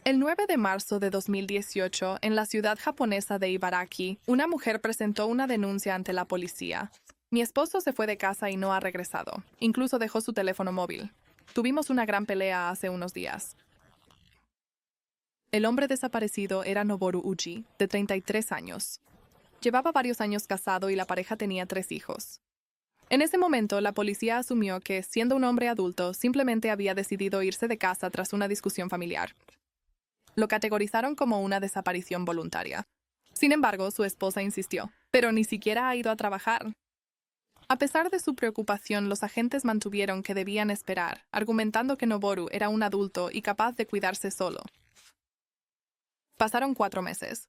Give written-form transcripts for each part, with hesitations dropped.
El 9 de marzo de 2018, en la ciudad japonesa de Ibaraki, una mujer presentó una denuncia ante la policía. Mi esposo se fue de casa y no ha regresado. Incluso dejó su teléfono móvil. Tuvimos una gran pelea hace unos días. El hombre desaparecido era Noboru Uji, de 33 años. Llevaba varios años casado y la pareja tenía 3 hijos. En ese momento, la policía asumió que, siendo un hombre adulto, simplemente había decidido irse de casa tras una discusión familiar. Lo categorizaron como una desaparición voluntaria. Sin embargo, su esposa insistió, pero ni siquiera ha ido a trabajar. A pesar de su preocupación, los agentes mantuvieron que debían esperar, argumentando que Noboru era un adulto y capaz de cuidarse solo. Pasaron 4 meses.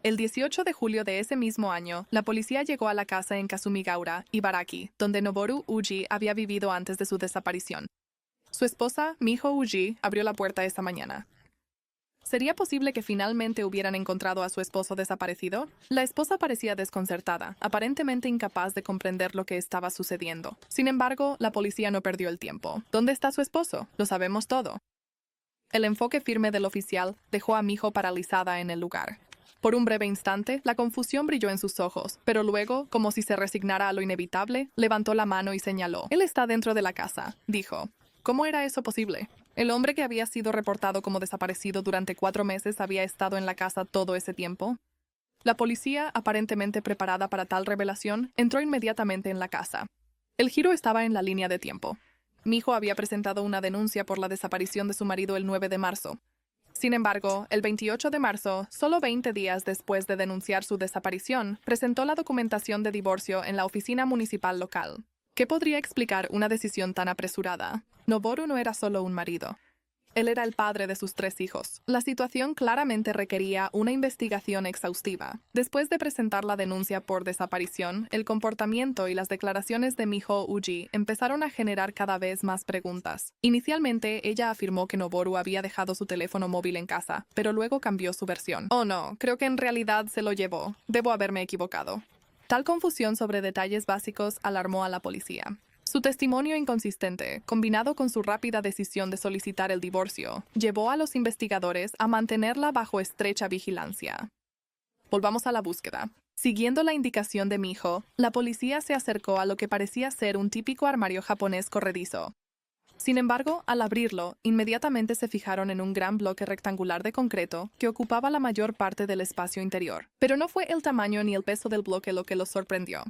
El 18 de julio de ese mismo año, la policía llegó a la casa en Kasumigaura, Ibaraki, donde Noboru Uji había vivido antes de su desaparición. Su esposa, Miho Uji, abrió la puerta esa mañana. ¿Sería posible que finalmente hubieran encontrado a su esposo desaparecido? La esposa parecía desconcertada, aparentemente incapaz de comprender lo que estaba sucediendo. Sin embargo, la policía no perdió el tiempo. ¿Dónde está su esposo? Lo sabemos todo. El enfoque firme del oficial dejó a Miho paralizada en el lugar. Por un breve instante, la confusión brilló en sus ojos, pero luego, como si se resignara a lo inevitable, levantó la mano y señaló. «Él está dentro de la casa», dijo. ¿Cómo era eso posible? El hombre que había sido reportado como desaparecido durante 4 meses había estado en la casa todo ese tiempo. La policía, aparentemente preparada para tal revelación, entró inmediatamente en la casa. El giro estaba en la línea de tiempo. Miho había presentado una denuncia por la desaparición de su marido el 9 de marzo. Sin embargo, el 28 de marzo, solo 20 días después de denunciar su desaparición, presentó la documentación de divorcio en la oficina municipal local. ¿Qué podría explicar una decisión tan apresurada? Noboru no era solo un marido. Él era el padre de sus 3 hijos. La situación claramente requería una investigación exhaustiva. Después de presentar la denuncia por desaparición, el comportamiento y las declaraciones de Miho Uji empezaron a generar cada vez más preguntas. Inicialmente, ella afirmó que Noboru había dejado su teléfono móvil en casa, pero luego cambió su versión. «Oh no, creo que en realidad se lo llevó. Debo haberme equivocado». Tal confusión sobre detalles básicos alarmó a la policía. Su testimonio inconsistente, combinado con su rápida decisión de solicitar el divorcio, llevó a los investigadores a mantenerla bajo estrecha vigilancia. Volvamos a la búsqueda. Siguiendo la indicación de Miho, la policía se acercó a lo que parecía ser un típico armario japonés corredizo. Sin embargo, al abrirlo, inmediatamente se fijaron en un gran bloque rectangular de concreto que ocupaba la mayor parte del espacio interior. Pero no fue el tamaño ni el peso del bloque lo que los sorprendió.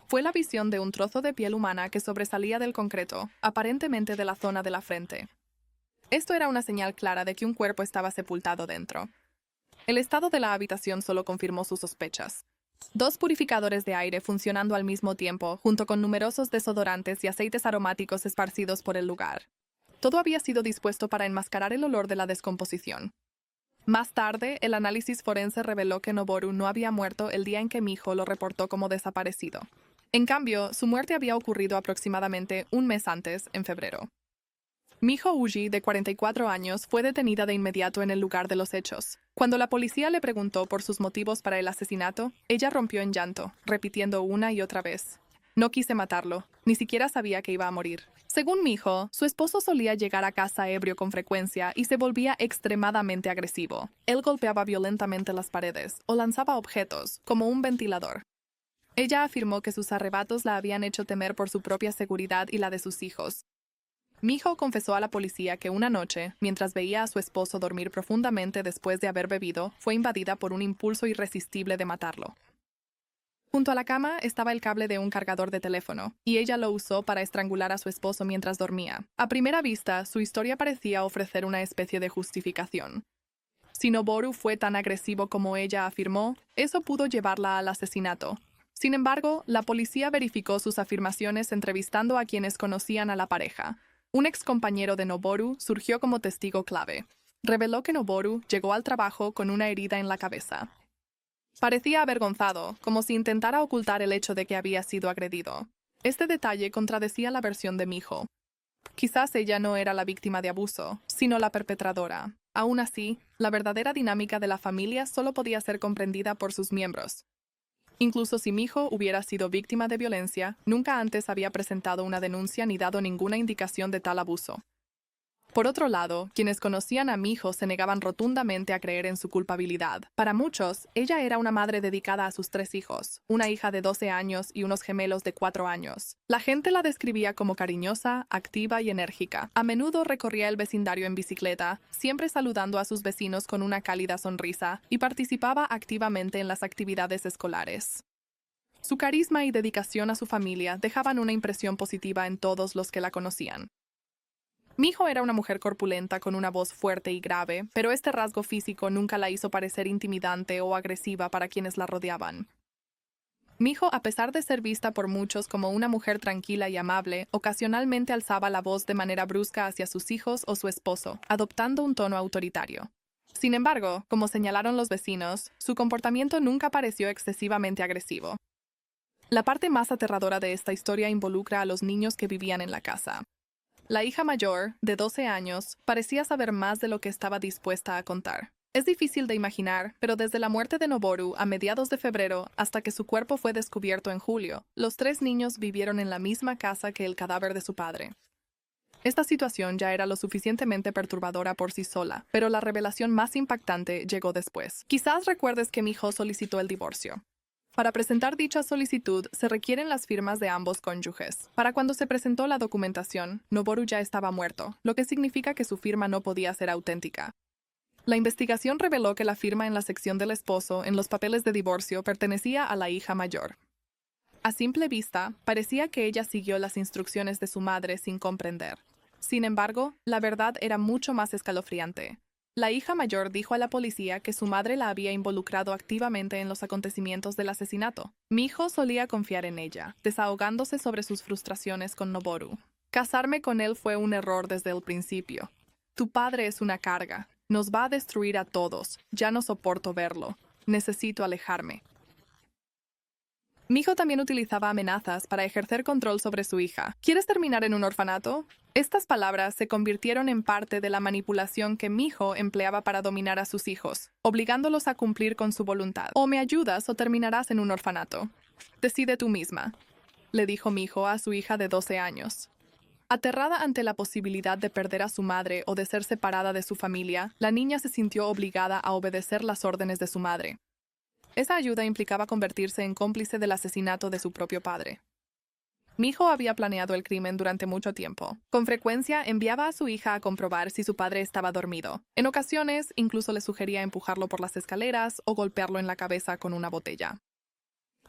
Fue la visión de un trozo de piel humana que sobresalía del concreto, aparentemente de la zona de la frente. Esto era una señal clara de que un cuerpo estaba sepultado dentro. El estado de la habitación solo confirmó sus sospechas. 2 purificadores de aire funcionando al mismo tiempo, junto con numerosos desodorantes y aceites aromáticos esparcidos por el lugar. Todo había sido dispuesto para enmascarar el olor de la descomposición. Más tarde, el análisis forense reveló que Noboru no había muerto el día en que Miho lo reportó como desaparecido. En cambio, su muerte había ocurrido aproximadamente un mes antes, en febrero. Miho Uji, de 44 años, fue detenida de inmediato en el lugar de los hechos. Cuando la policía le preguntó por sus motivos para el asesinato, ella rompió en llanto, repitiendo una y otra vez: «No quise matarlo, ni siquiera sabía que iba a morir». Según Miho, su esposo solía llegar a casa ebrio con frecuencia y se volvía extremadamente agresivo. Él golpeaba violentamente las paredes o lanzaba objetos, como un ventilador. Ella afirmó que sus arrebatos la habían hecho temer por su propia seguridad y la de sus hijos. Miho confesó a la policía que una noche, mientras veía a su esposo dormir profundamente después de haber bebido, fue invadida por un impulso irresistible de matarlo. Junto a la cama estaba el cable de un cargador de teléfono, y ella lo usó para estrangular a su esposo mientras dormía. A primera vista, su historia parecía ofrecer una especie de justificación. Si Noboru fue tan agresivo como ella afirmó, eso pudo llevarla al asesinato. Sin embargo, la policía verificó sus afirmaciones entrevistando a quienes conocían a la pareja. Un excompañero de Noboru surgió como testigo clave. Reveló que Noboru llegó al trabajo con una herida en la cabeza. Parecía avergonzado, como si intentara ocultar el hecho de que había sido agredido. Este detalle contradecía la versión de Miho. Quizás ella no era la víctima de abuso, sino la perpetradora. Aún así, la verdadera dinámica de la familia solo podía ser comprendida por sus miembros. Incluso si Miho hubiera sido víctima de violencia, nunca antes había presentado una denuncia ni dado ninguna indicación de tal abuso. Por otro lado, quienes conocían a Miho se negaban rotundamente a creer en su culpabilidad. Para muchos, ella era una madre dedicada a sus 3 hijos, una hija de 12 años y unos gemelos de 4 años. La gente la describía como cariñosa, activa y enérgica. A menudo recorría el vecindario en bicicleta, siempre saludando a sus vecinos con una cálida sonrisa, y participaba activamente en las actividades escolares. Su carisma y dedicación a su familia dejaban una impresión positiva en todos los que la conocían. Miho era una mujer corpulenta con una voz fuerte y grave, pero este rasgo físico nunca la hizo parecer intimidante o agresiva para quienes la rodeaban. Miho, a pesar de ser vista por muchos como una mujer tranquila y amable, ocasionalmente alzaba la voz de manera brusca hacia sus hijos o su esposo, adoptando un tono autoritario. Sin embargo, como señalaron los vecinos, su comportamiento nunca pareció excesivamente agresivo. La parte más aterradora de esta historia involucra a los niños que vivían en la casa. La hija mayor, de 12 años, parecía saber más de lo que estaba dispuesta a contar. Es difícil de imaginar, pero desde la muerte de Noboru a mediados de febrero hasta que su cuerpo fue descubierto en julio, los 3 niños vivieron en la misma casa que el cadáver de su padre. Esta situación ya era lo suficientemente perturbadora por sí sola, pero la revelación más impactante llegó después. Quizás recuerdes que Miho solicitó el divorcio. Para presentar dicha solicitud, se requieren las firmas de ambos cónyuges. Para cuando se presentó la documentación, Noboru ya estaba muerto, lo que significa que su firma no podía ser auténtica. La investigación reveló que la firma en la sección del esposo en los papeles de divorcio pertenecía a la hija mayor. A simple vista, parecía que ella siguió las instrucciones de su madre sin comprender. Sin embargo, la verdad era mucho más escalofriante. La hija mayor dijo a la policía que su madre la había involucrado activamente en los acontecimientos del asesinato. Miho solía confiar en ella, desahogándose sobre sus frustraciones con Noboru. Casarme con él fue un error desde el principio. Tu padre es una carga. Nos va a destruir a todos. Ya no soporto verlo. Necesito alejarme. Miho también utilizaba amenazas para ejercer control sobre su hija. ¿Quieres terminar en un orfanato? Estas palabras se convirtieron en parte de la manipulación que Miho empleaba para dominar a sus hijos, obligándolos a cumplir con su voluntad. O me ayudas o terminarás en un orfanato. Decide tú misma, le dijo Miho a su hija de 12 años. Aterrada ante la posibilidad de perder a su madre o de ser separada de su familia, la niña se sintió obligada a obedecer las órdenes de su madre. Esa ayuda implicaba convertirse en cómplice del asesinato de su propio padre. Miho había planeado el crimen durante mucho tiempo. Con frecuencia enviaba a su hija a comprobar si su padre estaba dormido. En ocasiones, incluso le sugería empujarlo por las escaleras o golpearlo en la cabeza con una botella.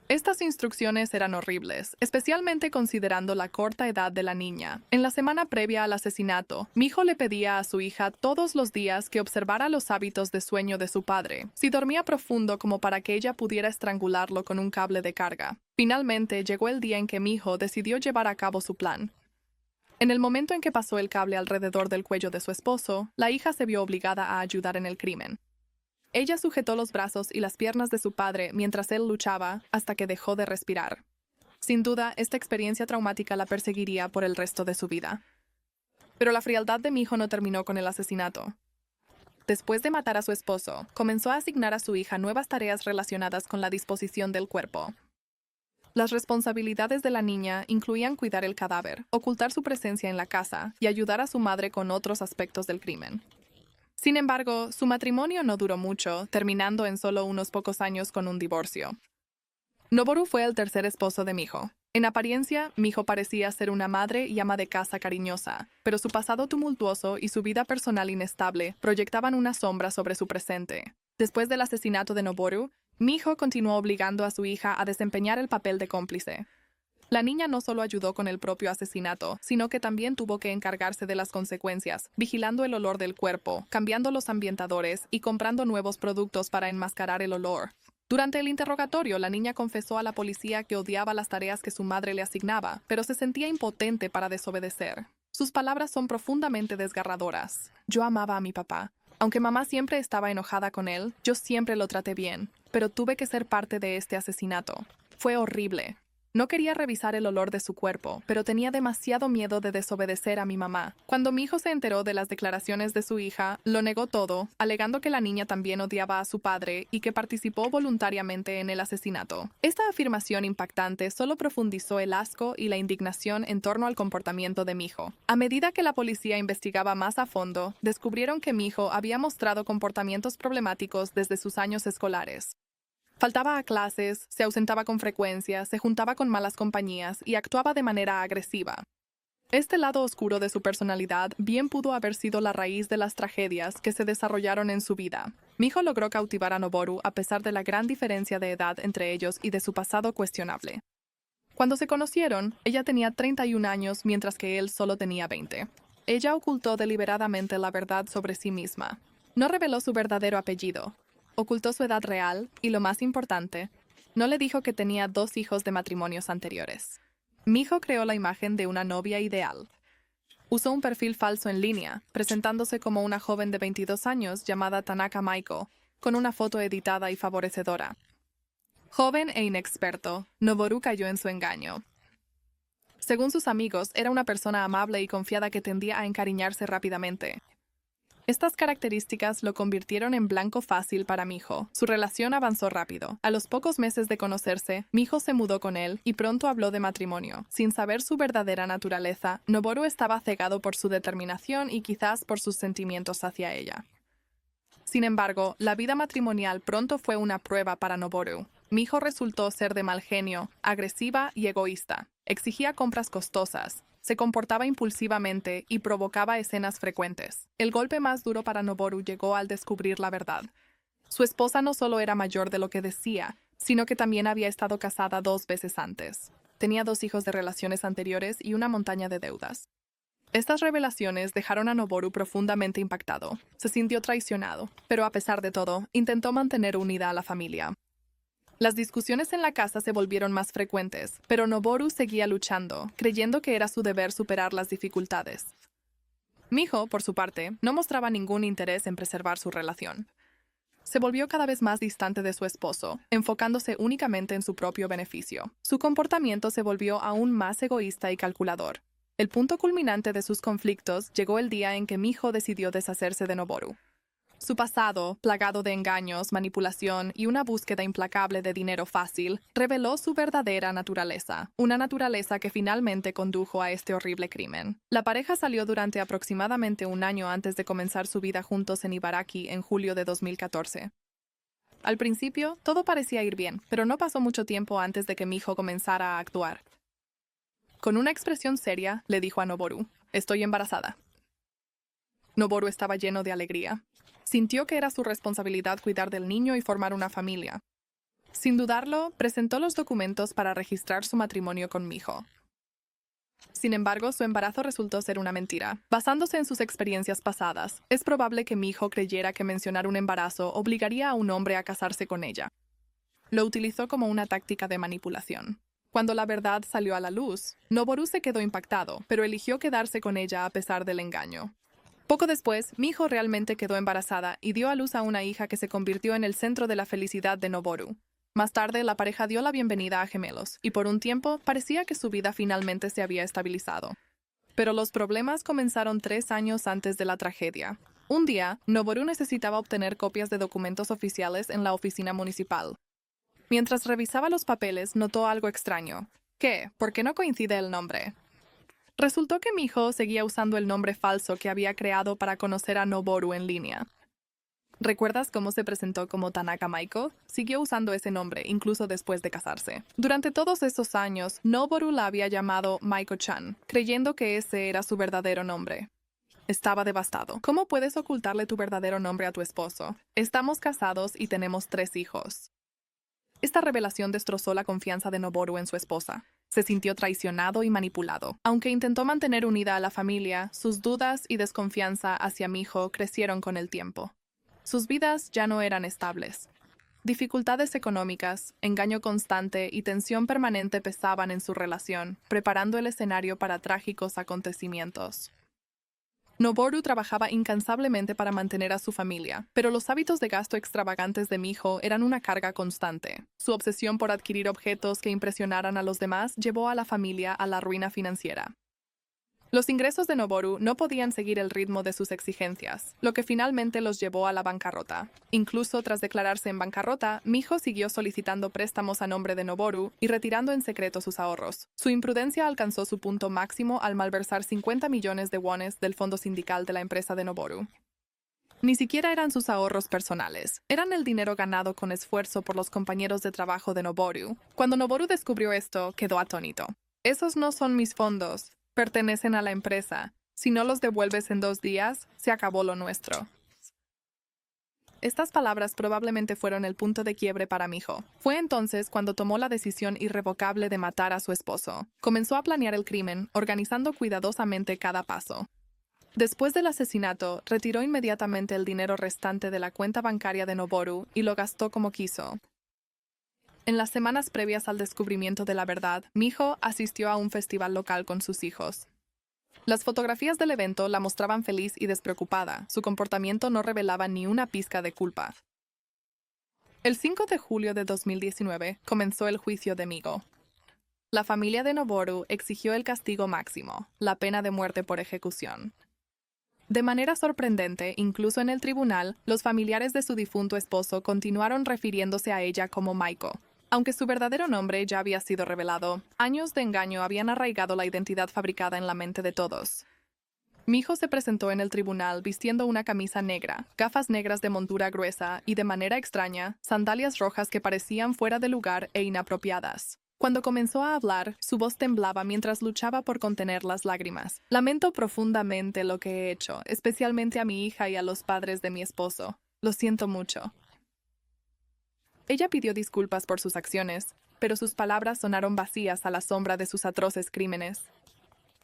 Estas instrucciones eran horribles, especialmente considerando la corta edad de la niña. En la semana previa al asesinato, Miho le pedía a su hija todos los días que observara los hábitos de sueño de su padre, si dormía profundo como para que ella pudiera estrangularlo con un cable de carga. Finalmente, llegó el día en que Miho decidió llevar a cabo su plan. En el momento en que pasó el cable alrededor del cuello de su esposo, la hija se vio obligada a ayudar en el crimen. Ella sujetó los brazos y las piernas de su padre mientras él luchaba hasta que dejó de respirar. Sin duda, esta experiencia traumática la perseguiría por el resto de su vida. Pero la frialdad de Miho no terminó con el asesinato. Después de matar a su esposo, comenzó a asignar a su hija nuevas tareas relacionadas con la disposición del cuerpo. Las responsabilidades de la niña incluían cuidar el cadáver, ocultar su presencia en la casa y ayudar a su madre con otros aspectos del crimen. Sin embargo, su matrimonio no duró mucho, terminando en solo unos pocos años con un divorcio. Noboru fue el tercer esposo de Miho. En apariencia, Miho parecía ser una madre y ama de casa cariñosa, pero su pasado tumultuoso y su vida personal inestable proyectaban una sombra sobre su presente. Después del asesinato de Noboru, Miho continuó obligando a su hija a desempeñar el papel de cómplice. La niña no solo ayudó con el propio asesinato, sino que también tuvo que encargarse de las consecuencias, vigilando el olor del cuerpo, cambiando los ambientadores y comprando nuevos productos para enmascarar el olor. Durante el interrogatorio, la niña confesó a la policía que odiaba las tareas que su madre le asignaba, pero se sentía impotente para desobedecer. Sus palabras son profundamente desgarradoras. Yo amaba a mi papá. Aunque mamá siempre estaba enojada con él, yo siempre lo traté bien, pero tuve que ser parte de este asesinato. Fue horrible. No quería revisar el olor de su cuerpo, pero tenía demasiado miedo de desobedecer a mi mamá. Cuando mi hijo se enteró de las declaraciones de su hija, lo negó todo, alegando que la niña también odiaba a su padre y que participó voluntariamente en el asesinato. Esta afirmación impactante solo profundizó el asco y la indignación en torno al comportamiento de mi hijo. A medida que la policía investigaba más a fondo, descubrieron que mi hijo había mostrado comportamientos problemáticos desde sus años escolares. Faltaba a clases, se ausentaba con frecuencia, se juntaba con malas compañías y actuaba de manera agresiva. Este lado oscuro de su personalidad bien pudo haber sido la raíz de las tragedias que se desarrollaron en su vida. Mi hijo logró cautivar a Noboru a pesar de la gran diferencia de edad entre ellos y de su pasado cuestionable. Cuando se conocieron, ella tenía 31 años mientras que él solo tenía 20. Ella ocultó deliberadamente la verdad sobre sí misma. No reveló su verdadero apellido. Ocultó su edad real y, lo más importante, no le dijo que tenía 2 hijos de matrimonios anteriores. Mi hijo creó la imagen de una novia ideal. Usó un perfil falso en línea, presentándose como una joven de 22 años llamada Tanaka Maiko, con una foto editada y favorecedora. Joven e inexperto, Noboru cayó en su engaño. Según sus amigos, era una persona amable y confiada que tendía a encariñarse rápidamente. Estas características lo convirtieron en blanco fácil para mi hijo. Su relación avanzó rápido. A los pocos meses de conocerse, mi hijo se mudó con él y pronto habló de matrimonio. Sin saber su verdadera naturaleza, Noboru estaba cegado por su determinación y quizás por sus sentimientos hacia ella. Sin embargo, la vida matrimonial pronto fue una prueba para Noboru. Mi hijo resultó ser de mal genio, agresiva y egoísta. Exigía compras costosas. Se comportaba impulsivamente y provocaba escenas frecuentes. El golpe más duro para Noboru llegó al descubrir la verdad. Su esposa no solo era mayor de lo que decía, sino que también había estado casada 2 veces antes. Tenía 2 hijos de relaciones anteriores y una montaña de deudas. Estas revelaciones dejaron a Noboru profundamente impactado. Se sintió traicionado, pero a pesar de todo, intentó mantener unida a la familia. Las discusiones en la casa se volvieron más frecuentes, pero Noboru seguía luchando, creyendo que era su deber superar las dificultades. Miho, por su parte, no mostraba ningún interés en preservar su relación. Se volvió cada vez más distante de su esposo, enfocándose únicamente en su propio beneficio. Su comportamiento se volvió aún más egoísta y calculador. El punto culminante de sus conflictos llegó el día en que Miho decidió deshacerse de Noboru. Su pasado, plagado de engaños, manipulación y una búsqueda implacable de dinero fácil, reveló su verdadera naturaleza, una naturaleza que finalmente condujo a este horrible crimen. La pareja salió durante aproximadamente 1 año antes de comenzar su vida juntos en Ibaraki en julio de 2014. Al principio, todo parecía ir bien, pero no pasó mucho tiempo antes de que Miho comenzara a actuar. Con una expresión seria, le dijo a Noboru, «Estoy embarazada». Noboru estaba lleno de alegría. Sintió que era su responsabilidad cuidar del niño y formar una familia. Sin dudarlo, presentó los documentos para registrar su matrimonio con Miho. Sin embargo, su embarazo resultó ser una mentira. Basándose en sus experiencias pasadas, es probable que Miho creyera que mencionar un embarazo obligaría a un hombre a casarse con ella. Lo utilizó como una táctica de manipulación. Cuando la verdad salió a la luz, Noboru se quedó impactado, pero eligió quedarse con ella a pesar del engaño. Poco después, Miho realmente quedó embarazada y dio a luz a una hija que se convirtió en el centro de la felicidad de Noboru. Más tarde, la pareja dio la bienvenida a gemelos, y por un tiempo parecía que su vida finalmente se había estabilizado. Pero los problemas comenzaron 3 años antes de la tragedia. Un día, Noboru necesitaba obtener copias de documentos oficiales en la oficina municipal. Mientras revisaba los papeles, notó algo extraño. ¿Qué? ¿Por qué no coincide el nombre? Resultó que Miho seguía usando el nombre falso que había creado para conocer a Noboru en línea. ¿Recuerdas cómo se presentó como Tanaka Maiko? Siguió usando ese nombre, incluso después de casarse. Durante todos esos años, Noboru la había llamado Maiko-chan, creyendo que ese era su verdadero nombre. Estaba devastado. ¿Cómo puedes ocultarle tu verdadero nombre a tu esposo? Estamos casados y tenemos 3 hijos. Esta revelación destrozó la confianza de Noboru en su esposa. Se sintió traicionado y manipulado. Aunque intentó mantener unida a la familia, sus dudas y desconfianza hacia Miho crecieron con el tiempo. Sus vidas ya no eran estables. Dificultades económicas, engaño constante y tensión permanente pesaban en su relación, preparando el escenario para trágicos acontecimientos. Noboru trabajaba incansablemente para mantener a su familia, pero los hábitos de gasto extravagantes de Miho eran una carga constante. Su obsesión por adquirir objetos que impresionaran a los demás llevó a la familia a la ruina financiera. Los ingresos de Noboru no podían seguir el ritmo de sus exigencias, lo que finalmente los llevó a la bancarrota. Incluso tras declararse en bancarrota, Miho siguió solicitando préstamos a nombre de Noboru y retirando en secreto sus ahorros. Su imprudencia alcanzó su punto máximo al malversar 50 millones de wones del fondo sindical de la empresa de Noboru. Ni siquiera eran sus ahorros personales, eran el dinero ganado con esfuerzo por los compañeros de trabajo de Noboru. Cuando Noboru descubrió esto, quedó atónito. Esos no son mis fondos. Pertenecen a la empresa. Si no los devuelves en 2 días, se acabó lo nuestro. Estas palabras probablemente fueron el punto de quiebre para Miho. Fue entonces cuando tomó la decisión irrevocable de matar a su esposo. Comenzó a planear el crimen, organizando cuidadosamente cada paso. Después del asesinato, retiró inmediatamente el dinero restante de la cuenta bancaria de Noboru y lo gastó como quiso. En las semanas previas al descubrimiento de la verdad, Miho asistió a un festival local con sus hijos. Las fotografías del evento la mostraban feliz y despreocupada. Su comportamiento no revelaba ni una pizca de culpa. El 5 de julio de 2019 comenzó el juicio de Miho. La familia de Noboru exigió el castigo máximo, la pena de muerte por ejecución. De manera sorprendente, incluso en el tribunal, los familiares de su difunto esposo continuaron refiriéndose a ella como Maiko. Aunque su verdadero nombre ya había sido revelado, años de engaño habían arraigado la identidad fabricada en la mente de todos. Miho se presentó en el tribunal vistiendo una camisa negra, gafas negras de montura gruesa y, de manera extraña, sandalias rojas que parecían fuera de lugar e inapropiadas. Cuando comenzó a hablar, su voz temblaba mientras luchaba por contener las lágrimas. Lamento profundamente lo que he hecho, especialmente a mi hija y a los padres de mi esposo. Lo siento mucho. Ella pidió disculpas por sus acciones, pero sus palabras sonaron vacías a la sombra de sus atroces crímenes.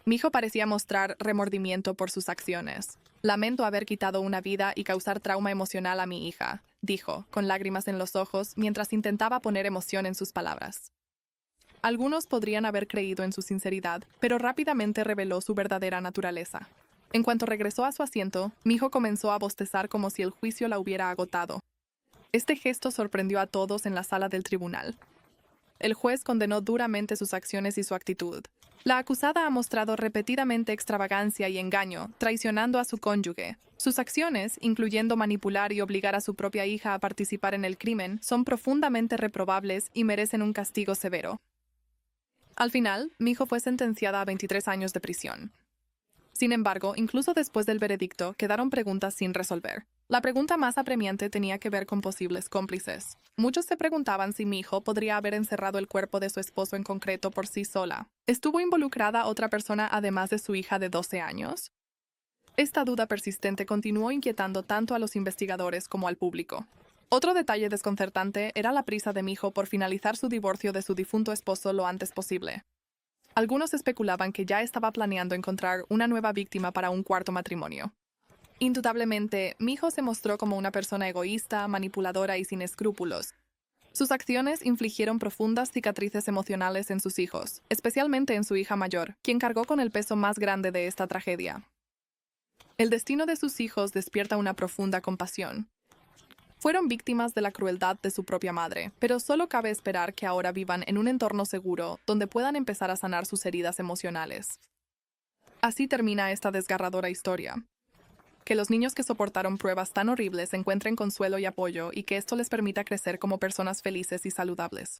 Miho parecía mostrar remordimiento por sus acciones. Lamento haber quitado una vida y causar trauma emocional a mi hija, dijo, con lágrimas en los ojos, mientras intentaba poner emoción en sus palabras. Algunos podrían haber creído en su sinceridad, pero rápidamente reveló su verdadera naturaleza. En cuanto regresó a su asiento, Miho comenzó a bostezar como si el juicio la hubiera agotado. Este gesto sorprendió a todos en la sala del tribunal. El juez condenó duramente sus acciones y su actitud. La acusada ha mostrado repetidamente extravagancia y engaño, traicionando a su cónyuge. Sus acciones, incluyendo manipular y obligar a su propia hija a participar en el crimen, son profundamente reprobables y merecen un castigo severo. Al final, Miho fue sentenciada a 23 años de prisión. Sin embargo, incluso después del veredicto, quedaron preguntas sin resolver. La pregunta más apremiante tenía que ver con posibles cómplices. Muchos se preguntaban si Miho podría haber encerrado el cuerpo de su esposo en concreto por sí sola. ¿Estuvo involucrada otra persona además de su hija de 12 años? Esta duda persistente continuó inquietando tanto a los investigadores como al público. Otro detalle desconcertante era la prisa de Miho por finalizar su divorcio de su difunto esposo lo antes posible. Algunos especulaban que ya estaba planeando encontrar una nueva víctima para un cuarto matrimonio. Indudablemente, Miho se mostró como una persona egoísta, manipuladora y sin escrúpulos. Sus acciones infligieron profundas cicatrices emocionales en sus hijos, especialmente en su hija mayor, quien cargó con el peso más grande de esta tragedia. El destino de sus hijos despierta una profunda compasión. Fueron víctimas de la crueldad de su propia madre, pero solo cabe esperar que ahora vivan en un entorno seguro donde puedan empezar a sanar sus heridas emocionales. Así termina esta desgarradora historia. Que los niños que soportaron pruebas tan horribles encuentren consuelo y apoyo y que esto les permita crecer como personas felices y saludables.